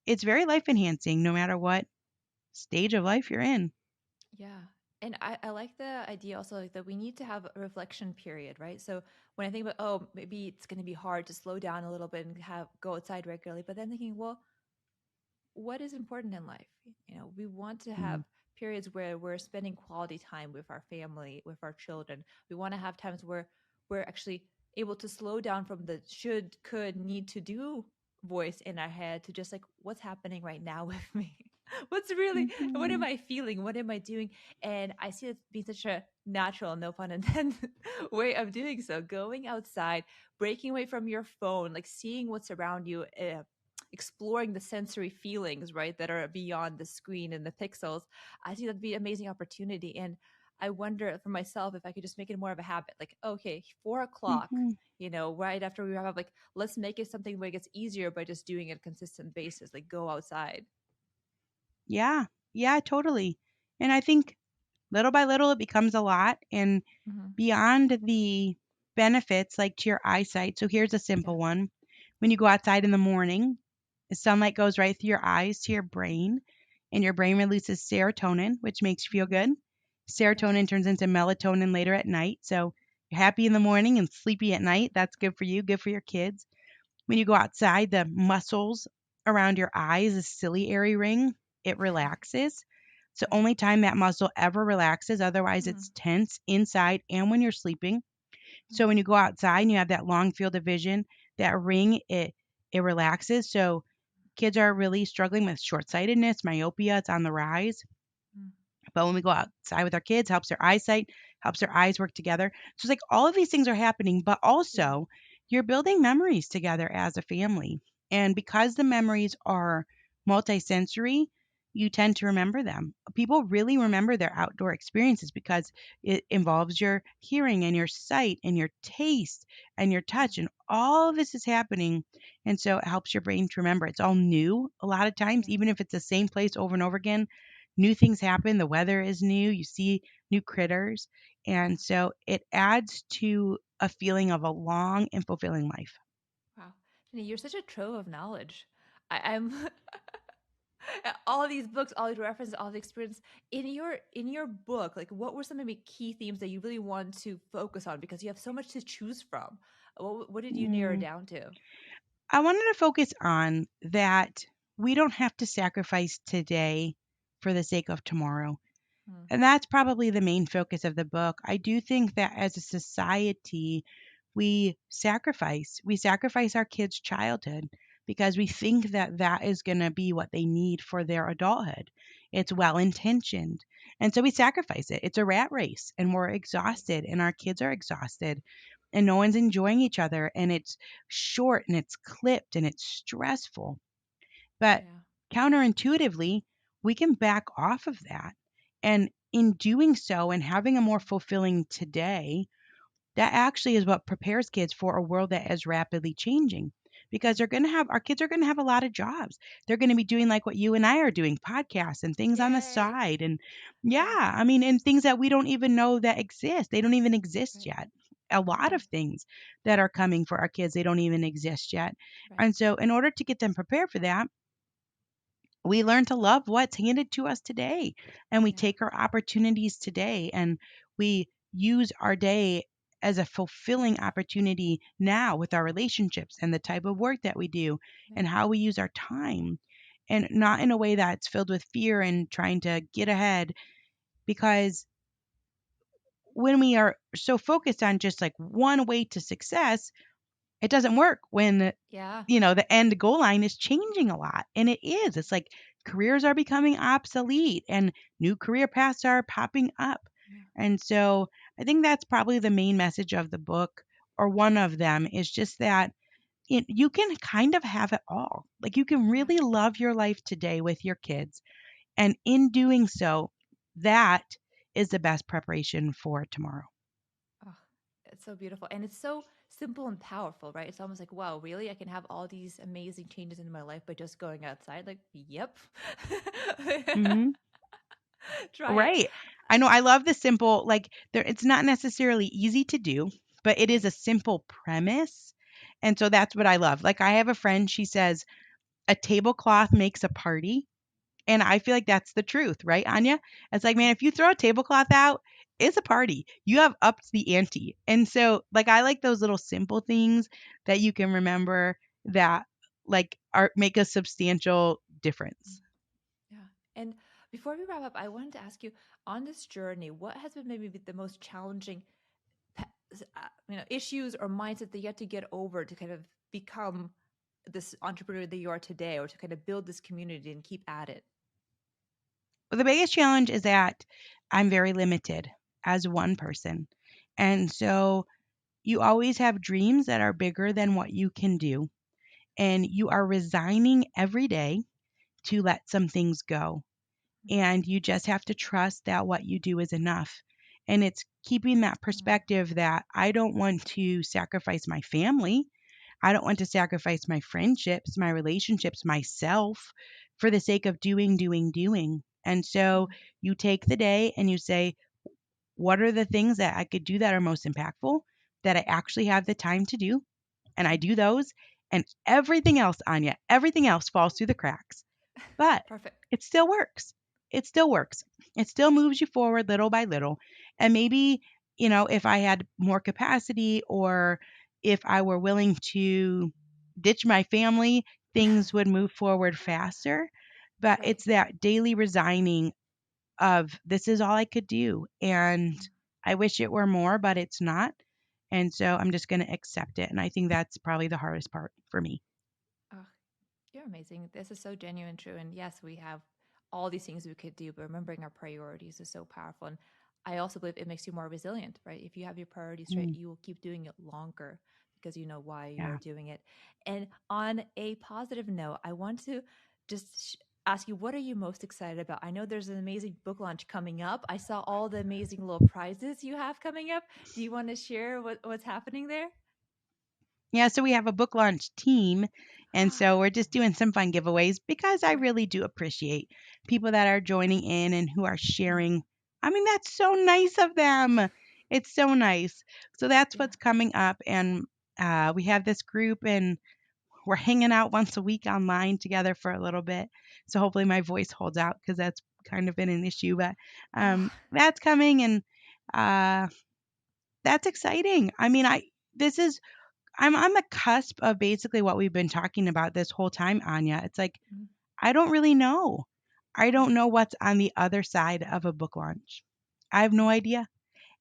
it's very life enhancing no matter what stage of life you're in. Yeah. And I like the idea also like that we need to have a reflection period, right? So when I think about, oh, maybe it's going to be hard to slow down a little bit and have go outside regularly, but then thinking, well, what is important in life? We want to Mm, have periods where we're spending quality time with our family, with our children. We want to have times where we're actually able to slow down from the should, could, need to do voice in our head to just like what's happening right now with me. What's really, what am mhm. I feeling? What am I doing? And I see it being such a natural, no pun intended, way of doing so. Going outside, breaking away from your phone, like seeing what's around you, exploring the sensory feelings, right, that are beyond the screen and the pixels. I think that'd be an amazing opportunity. And I wonder for myself if I could just make it more of a habit, like, okay, 4 o'clock, Mhm. right after we wrap up, like, let's make it something where it gets easier by just doing it on a consistent basis, like go outside. Yeah. Yeah, totally. And I think little by little it becomes a lot and Hmm. beyond the benefits like to your eyesight. So here's a Yeah. simple one. When you go outside in the morning, the sunlight goes right through your eyes to your brain, and your brain releases serotonin, which makes you feel Hmm. good. Yeah. Serotonin turns into melatonin later at night. So you're happy in the morning and sleepy at night. That's good for you, good for your kids. When you go outside, the muscles around your eyes, the ciliary ring, it relaxes. So Right. only time that muscle ever relaxes, otherwise Mm-hmm. it's tense inside and when you're sleeping. So when you go outside and you have that long field of vision, that ring it relaxes. So kids are really struggling with short-sightedness, myopia, it's on the rise. Mm-hmm. But when we go outside with our kids, helps their eyesight, helps their eyes work together. So it's like all of these things are happening, but Yeah. also you're building memories together as a family. And because the memories are multisensory, you tend to remember them. People really remember their outdoor experiences because it involves your hearing and your sight and your taste and your touch, and all of this is happening. And so it helps your brain to remember. It's all new a lot of times, Yeah. even if it's the same place over and over again. New things happen. The weather is new. You see new critters. Yeah. And so it adds to a feeling of a long and fulfilling life. Wow. Ginny, you're such a trove of knowledge. I'm all these books, all these references, all the experience in your book. Like, what were some maybe key themes that you really want to focus on because you have so much to choose from? What did you narrow Mm, down to? I wanted to focus on that we don't have to sacrifice today for the sake of tomorrow. Hmm. And that's probably the main focus of the book. I do think that as a society, we sacrifice our kids' childhood because we think that that is going to be what they need for their adulthood. It's well intentioned. And so we sacrifice it. It's a rat race and we're Right. exhausted and our kids are exhausted and no one's enjoying each other and it's short and it's clipped and it's stressful. But Yeah. counterintuitively, we can back off of that. And in doing so and having a more fulfilling today, that actually is what prepares kids for a world that is rapidly changing because they're going to have our kids are going to have a lot of jobs. They're going to be doing like what you and I are doing, podcasts and things on the Yay. side and yeah, Yeah. I mean and things that we don't even know that exist. They don't even exist Right. yet. A lot Yeah. of things that are coming for our kids, they don't even exist yet. Right. And so in order to get them prepared for that, we learn to love what's handed to us today and we Yeah. take our opportunities today and we use our day as a fulfilling opportunity now with our relationships and the type of work that we do Right. and how we use our time and not in a way that's filled with fear and trying to get ahead because when we are so focused on just like one way to success it doesn't work when Yeah. the end goal line is changing a lot. And it is. It's like careers are becoming obsolete and new career paths are popping up. Yeah. And so I think that's probably the main message of the book, or one of them, is just that you can kind of have it all. Like you can Yeah. really love your life today with your kids. And in doing so, that is the best preparation for tomorrow. Oh, it's so beautiful. And it's so simple and powerful, right? It's almost like, wow, really? I can have all these amazing changes in my life by just going outside? Like, yep. Hmm. Try it. Right. I know I love the simple like there it's not necessarily easy to do, but it is Right. a simple premise. And so that's what I love. Like I have a friend, she says a tablecloth makes a party, and I feel like that's the truth, right, Anya? It's like, man, if you throw a tablecloth out, it's a party. You have upped the ante. And so like I like those little simple things that you can remember that like are make a substantial Mm. difference. Yeah. And before we wrap up, I wanted to ask you on this journey, what has been maybe the most challenging issues or mindset that you have to get over to kind of become this entrepreneur that you are today or to kind of build this community and keep at it? The biggest challenge is that I'm very limited as one person. And so you always have dreams that are bigger than what you can do. And you are resigning every day to let some things go. And you just have to trust that what you do is enough. And it's keeping that Mm. perspective that I don't want to sacrifice my family. I don't want to sacrifice my friendships, my relationships, myself for the sake of doing, doing, doing. And so Mm. you take the day and you say, what are the things that I could do that are most impactful that I actually have the time to do? And I Mm. do those. And everything else, Anya, everything else falls through the cracks. But Perfect. it still works. It still works. It still moves you forward little by little. And maybe, if I had more capacity or if I were willing to ditch my family, things would move forward faster. But Right. it's that daily resigning of this is all I could do. And Mm. I wish it were more, but it's not. And so I'm just going to accept it. And I think that's probably the hardest part for me. Oh, you're amazing. This is so genuine, true. And yes, we have all these things we could do, but remembering our priorities is so powerful. And I also believe it makes you more resilient, right? If you have your priorities straight, Mm, you will keep doing it longer because you know why you're Yeah. doing it. And on a positive note, I want to just ask you, what are you most excited about? I know there's an amazing book launch coming up. I saw all the amazing little prizes you have coming up. Do you want to share what's happening there? Yeah, so we have a book launch team. And so we're just doing some fun giveaways because I really do appreciate people that are joining in and who are sharing. I mean, that's so nice of them. It's so nice. So that's Yeah. what's coming up. And we have this group, and we're hanging out once a week online together for a little bit. So hopefully my voice holds out because that's kind of been an issue. But Oh, that's coming, and uh, that's exciting. I mean, this is I'm on the cusp of basically what we've been talking about this whole time, Anya. It's like, mm, I don't really know. I mm, don't know what's on the other side of a book launch. I have no idea.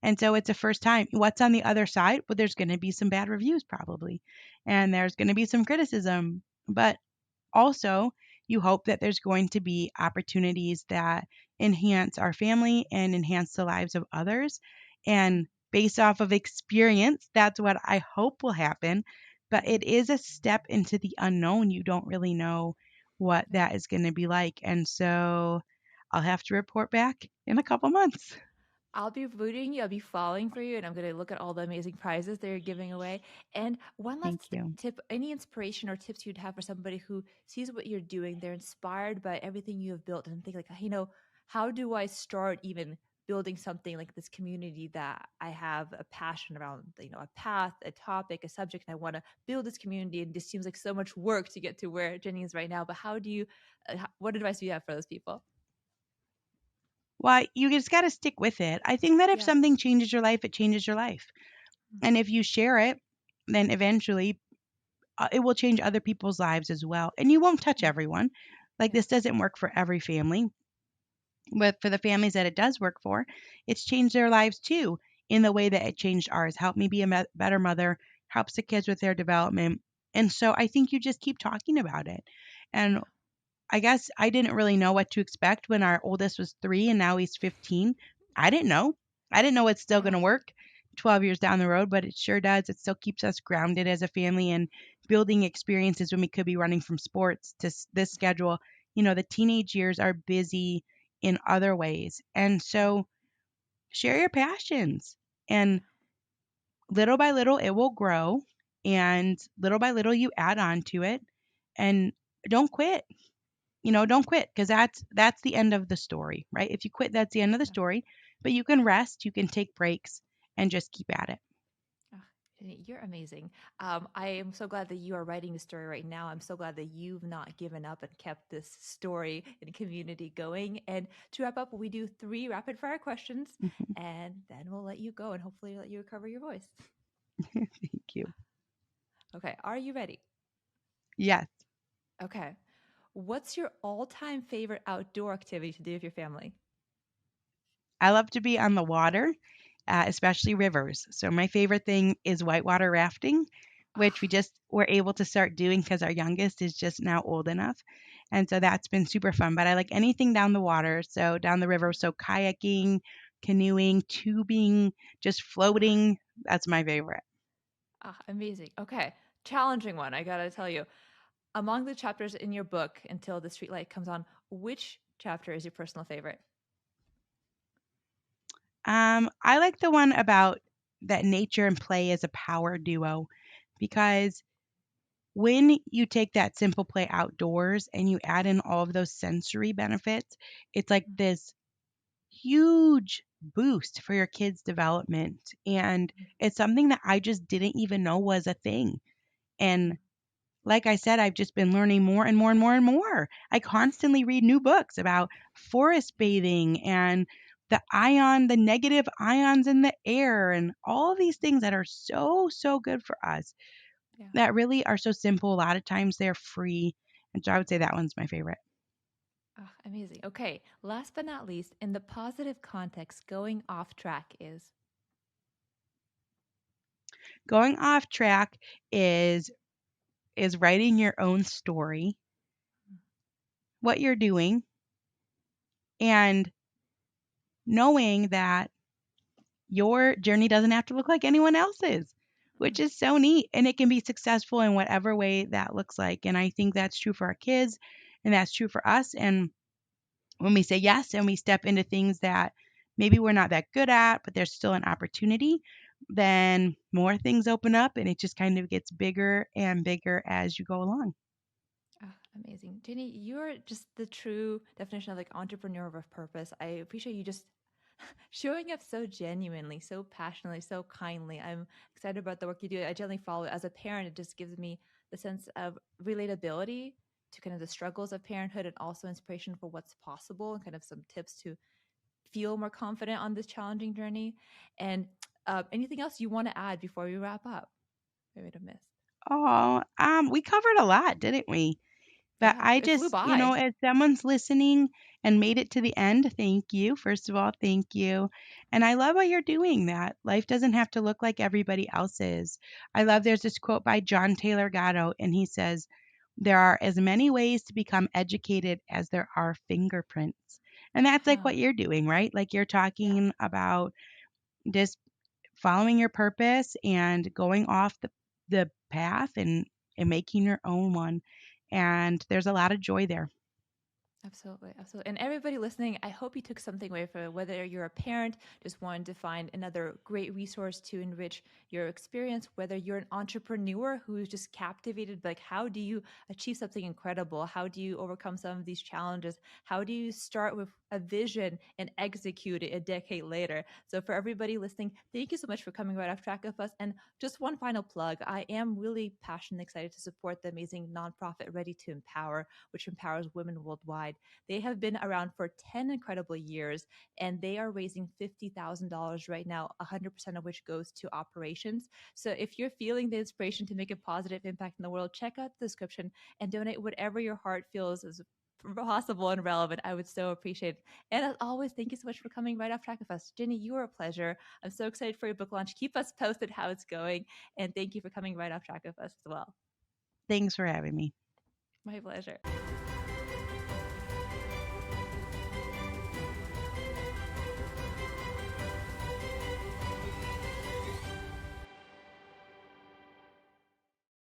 And so it's the first time. What's on the other side? Well, there's going to be some bad reviews probably. And there's going to be some criticism. But also, you hope that there's going to be opportunities that enhance our family and enhance the lives of others. And based off of experience, that's what I hope will happen. But it is a step into the unknown. You don't really know what yeah. that is going to be like. And so I'll have to report back in a couple months. I'll be rooting you. I'll be following for you, and I'm going to look at all the amazing prizes they're giving away. And one Thank last you. tip: any inspiration or tips you'd have for somebody who sees what you're doing, they're inspired by everything you have built, and think like, how do I start even building something like this community that I have a passion around, a path, a topic, a subject, and I want to build this community, and it just seems like so much work to get to where Jenny is right now. But how do you? What advice do you have for those people? Well, you just got to stick with it. I think that if Yeah. something changes your life, it changes your life. And if you share it, then eventually it will change other people's lives as well. And you won't touch Mm, everyone. Like yeah. this doesn't work for every family, but for the families that it does work for, it's changed their lives too in the way that it changed ours. Helped me be a better mother, helps the kids with their development. And so I think you just keep talking about it. And I guess I didn't really know what to expect when our oldest was 3 and now he's 15. I didn't know. I didn't know it's still going Yeah. to work 12 years down the road, but it sure does. It still keeps us grounded as a family and building experiences when we could be running from sports to this schedule. The teenage years are busy in other ways. And so share your passions, and little by little it will grow, and little by little you add on to it, and don't quit. Don't quit, because that's the end of the story, right? If you quit, that's the end of the Yeah. story. But you can rest, you can take breaks, and just keep at it. Ah, Jenny, you're amazing. I am so glad that you are writing the story right now. I'm so glad that you've not given up and kept this story and community going. And to wrap up, we do 3 rapid fire questions, Mhm. and then we'll let you go and hopefully let you recover your voice. Thank you. Okay, are you ready? Yes, Okay. What's your all-time favorite outdoor activity to do with your family? I love to be on the water, especially rivers. So my favorite thing is whitewater rafting, which we Ah, just were able to start doing because our youngest is just now old enough. And so that's been super fun. But I like anything down the water, so down the river. So kayaking, canoeing, tubing, just ah, floating. That's my favorite. amazing. Okay. Challenging one, I gotta tell you. Among the chapters in your book, Until the Streetlight Comes On, which chapter is your personal favorite? I like the one about that nature and play as a power duo, because when you take that simple play outdoors and you add in all of those sensory benefits, it's like this huge boost for your kids' development. And it's something that I just didn't even know was a thing. And like I said, I've just been learning more and more and more and more. I constantly read new books about forest bathing and the negative ions in the air, and all of these things that are so, so good for us, Yeah. that really are so simple. A lot of times they're free. And so I would say that one's my favorite. Oh, amazing. Okay. Last but not least, in the positive context, going off track is. Going off track is writing your own story, what you're doing, and knowing that your journey doesn't have to look like anyone else's, which is so neat. And it can be successful in whatever way that looks like. And I think that's true for our kids and that's true for us. And when we say yes and we step into things that maybe we're not that good at, but there's still an opportunity, then more things open up and it just kind of gets bigger and bigger as you go along. Oh, amazing. Ginny, you're just the true definition of like entrepreneur with purpose. I appreciate you just showing up so genuinely, so passionately, so kindly. I'm excited about the work you do. I generally follow it. As a parent, it just gives me the sense of relatability to kind of the struggles of parenthood and also inspiration for what's possible and kind of some tips to feel more confident on this challenging journey. And anything else you want to add before we wrap up? Maybe to miss. Oh, we covered a lot, didn't we? But Yeah, I it flew just, you know, by. as someone's listening and made it to the end, thank you. First of all, thank you. And I love how you're doing that. Life doesn't have to look like everybody else's. I love there's this quote by John Taylor Gatto, and he says, there are as many ways to become educated as there are fingerprints. And that's like Huh. what you're doing, right? Like you're Yeah, talking about just following your purpose and going off the path and making your own one. And there's a lot of joy there. absolutely. Absolutely. And everybody listening, I hope you took something away from it, whether you're a parent, just wanting to find another great resource to enrich your experience, whether you're an entrepreneur who's just captivated, like, how do you achieve something incredible? How do you overcome some of these challenges? How do you start with a vision and execute it a decade later? So, for everybody listening, thank you so much for coming right off track with us. And just one final plug, I am really passionately excited to support the amazing nonprofit Ready to Empower, which empowers women worldwide. They have been around for 10 incredible years and they are raising $50,000 right now, 100% of which goes to operations. So if you're feeling the inspiration to make a positive impact in the world, check out the description and donate whatever your heart feels is possible and relevant. I would so appreciate it. And as always, thank you so much for coming right off track with us. Ginny, you are a pleasure. I'm so excited for your book launch. Keep us posted how it's going. And thank you for coming right off track with us as well. Thanks for having me. My pleasure.